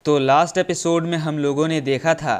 तो last episode में हम लोगों ने देखा था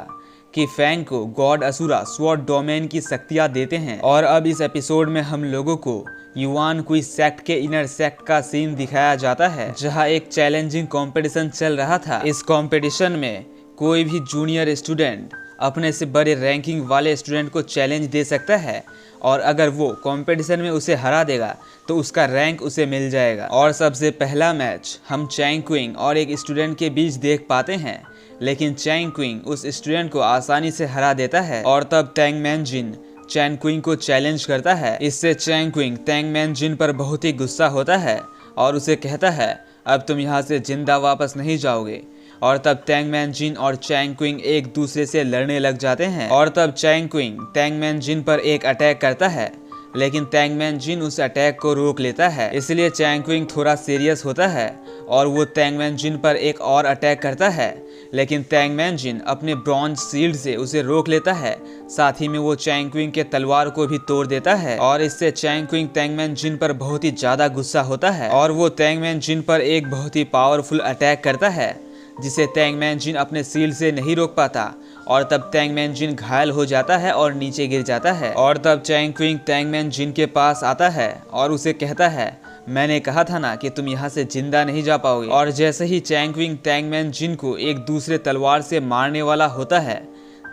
कि फैंग को गॉड असुरा स्वॉर्ड डोमेन की शक्तियाँ देते हैं, और अब इस एपिसोड में हम लोगों को युआन कुई सेक्ट के इनर सेक्ट का सीन दिखाया जाता है, जहां एक चैलेंजिंग कंपटीशन चल रहा था। इस कंपटीशन में कोई भी जूनियर स्टूडेंट अपने से बड़े रैंकिंग वाले स्टूडेंट को चैलेंज दे सकता है, और अगर वो कंपटीशन में उसे हरा देगा तो उसका रैंक उसे मिल जाएगा। और सबसे पहला मैच हम चैंग क्विंग और एक स्टूडेंट के बीच देख पाते हैं, लेकिन चैंग क्विंग उस स्टूडेंट को आसानी से हरा देता है। और तब टैंग मैन जिन चैंग क्विंग को चैलेंज करता है। इससे चैंग क्विंग टैंग मैन जिन पर बहुत ही गुस्सा होता है और उसे कहता है अब तुम यहाँ से जिंदा वापस नहीं जाओगे। और तब टैंग मैन जिन और चैंग क्विंग एक दूसरे से लड़ने लग जाते हैं। और तब चैंग क्विंग टैंग मैन जिन पर एक अटैक करता है, लेकिन टैंग मैन जिन उस अटैक को रोक लेता है। इसलिए चैंग क्विंग थोड़ा सीरियस होता है और वो टैंग मैन जिन पर एक और अटैक करता है, लेकिन टैंग मैन जिन अपने ब्रॉन्ज शील्ड से उसे रोक लेता है। साथ ही में वो चैंग क्विंग के तलवार को भी तोड़ देता है, और इससे चैंग क्विंग टैंग मैन जिन पर बहुत ही ज्यादा गुस्सा होता है और वो टैंग मैन जिन पर एक बहुत ही पावरफुल अटैक करता है, जिसे टैंग मैन जिन अपने शील्ड से नहीं रोक पाता। और तब टैंग मैन जिन घायल हो जाता है और नीचे गिर जाता है। और तब चैंग क्विंग टैंग मैन जिन के पास आता है और उसे कहता है मैंने कहा था ना कि तुम यहाँ से जिंदा नहीं जा पाओगे। और जैसे ही चैंग क्विंग टैंग मैन जिन को एक दूसरे तलवार से मारने वाला होता है,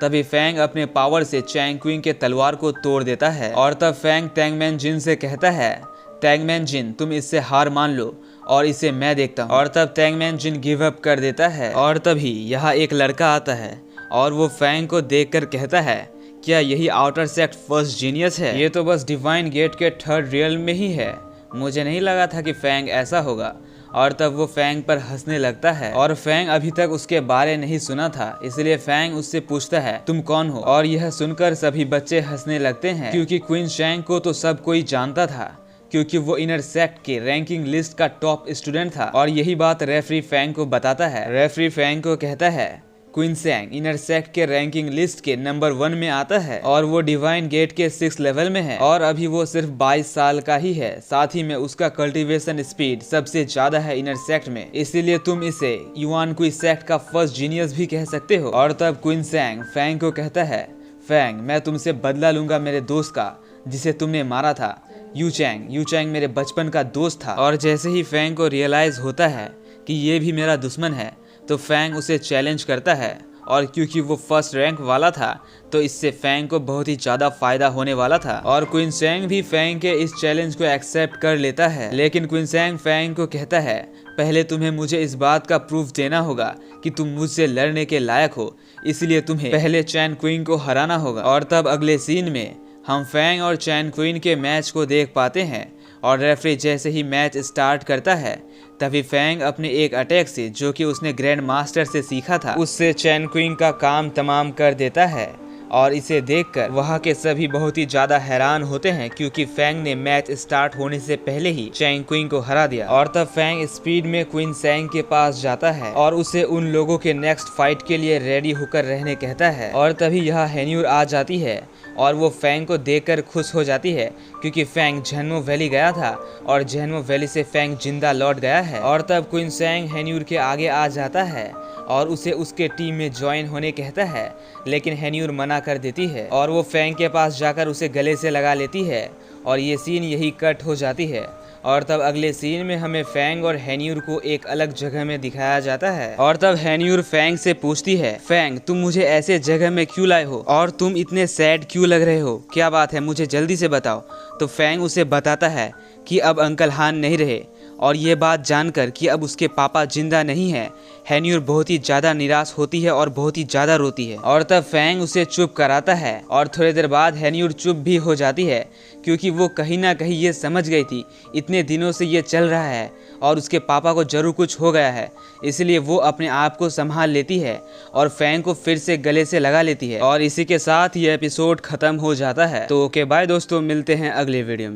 तभी फैंग अपने पावर से चैंग क्विंग के तलवार को तोड़ देता है। और तब फैंग टैंग मैन जिन से कहता है टैंग मैन जिन तुम इससे हार मान लो और इसे मैं देखता हूँ। और तब टैंग मैन जिन गिव अप कर देता है। और तभी यहाँ एक लड़का आता है और वो फैंग को देखकर कहता है क्या यही आउटर सेक्ट फर्स्ट जीनियस है? ये तो बस डिवाइन गेट के थर्ड रियल में ही है, मुझे नहीं लगा था कि फैंग ऐसा होगा। और तब वो फैंग पर हंसने लगता है, और फैंग अभी तक उसके बारे नहीं सुना था, इसलिए फैंग उससे पूछता है तुम कौन हो? और यह सुनकर सभी बच्चे हंसने लगते हैं, क्योंकि क्वीन शैंग को तो सब कोई जानता था, क्योंकि वो इनर सेक्ट के रैंकिंग लिस्ट का टॉप स्टूडेंट था। और यही बात रेफरी फैंग को बताता है। रेफरी फैंग को कहता है क्वीन शैंग इनर सेक्ट के रैंकिंग लिस्ट के नंबर 1 में आता है, और वो डिवाइन गेट के 6 लेवल में है, और अभी वो सिर्फ 22 साल का ही है। साथ ही में उसका कल्टीवेशन स्पीड सबसे ज्यादा है इनर सेक्ट में, इसीलिए तुम इसे युआन कुई सेक्ट का फर्स्ट जीनियस भी कह सकते हो। और तब क्वीन शैंग फैंग को कहता है फैंग मैं तुमसे बदला लूंगा मेरे दोस्त का जिसे तुमने मारा था। यू चैंग मेरे बचपन का दोस्त था। और जैसे ही फैंग को रियलाइज होता है कि ये भी मेरा दुश्मन है, तो फैंग उसे चैलेंज करता है, और क्योंकि वो फर्स्ट रैंक वाला था तो इससे फैंग को बहुत ही ज़्यादा फायदा होने वाला था। और क्वीन शैंग भी फैंग के इस चैलेंज को एक्सेप्ट कर लेता है, लेकिन क्वीन शैंग फैंग को कहता है पहले तुम्हें मुझे इस बात का प्रूफ देना होगा कि तुम मुझसे लड़ने के लायक हो, इसलिए तुम्हें पहले चैन क्वीन को हराना होगा। और तब अगले सीन में हम फैंग और चैन क्वीन के मैच को देख पाते हैं, और रेफरी जैसे ही मैच स्टार्ट करता है तभी फैंग अपने एक अटैक से, जो कि उसने ग्रैंड मास्टर से सीखा था, उससे चैन क्वीन का काम तमाम कर देता है। और इसे देखकर वहाँ के सभी बहुत ही ज्यादा हैरान होते हैं, क्योंकि फैंग ने मैच स्टार्ट होने से पहले ही चैंग क्वीन को हरा दिया। और तब फैंग स्पीड में क्वीन शैंग के पास जाता है और उसे उन लोगों के नेक्स्ट फाइट के लिए रेडी होकर रहने कहता है। और तभी यहाँ हेन्यूर आ जाती है और वो फैंग को देखकर खुश हो जाती है, क्योंकि फैंग झेन्मो वैली गया था और झेन्मो वैली से फैंग जिंदा लौट गया है। और तब क्वीन शैंग हेन्यूर के आगे आ जाता है और उसे उसके टीम में ज्वाइन होने कहता है, लेकिन हेन्यूर मना कर देती है, और वो फैंग के पास जाकर उसे गले से लगा लेती है, और ये सीन यही कट हो जाती है। और तब अगले सीन में हमें फैंग और हेन्यूर को एक अलग जगह में दिखाया जाता है। और तब हेन्यूर फैंग से पूछती है फैंग तुम मुझे ऐसे जगह में क्यों लाए हो, और तुम इतने सैड क्यों लग रहे हो, क्या बात है मुझे जल्दी से बताओ। तो फैंग उसे बताता है कि अब अंकल हान नहीं रहे, और ये बात जानकर कि अब उसके पापा जिंदा नहीं है, हेन्यूर बहुत ही ज़्यादा निराश होती है और बहुत ही ज़्यादा रोती है। और तब फैंग उसे चुप कराता है, और थोड़ी देर बाद हेन्यूर चुप भी हो जाती है, क्योंकि वो कहीं ना कहीं ये समझ गई थी इतने दिनों से ये चल रहा है और उसके पापा को जरूर कुछ हो गया है, इसलिए वो अपने आप को संभाल लेती है और फैंग को फिर से गले से लगा लेती है। और इसी के साथ ये एपिसोड ख़त्म हो जाता है। तो ओके बाय दोस्तों, मिलते हैं अगले वीडियो में।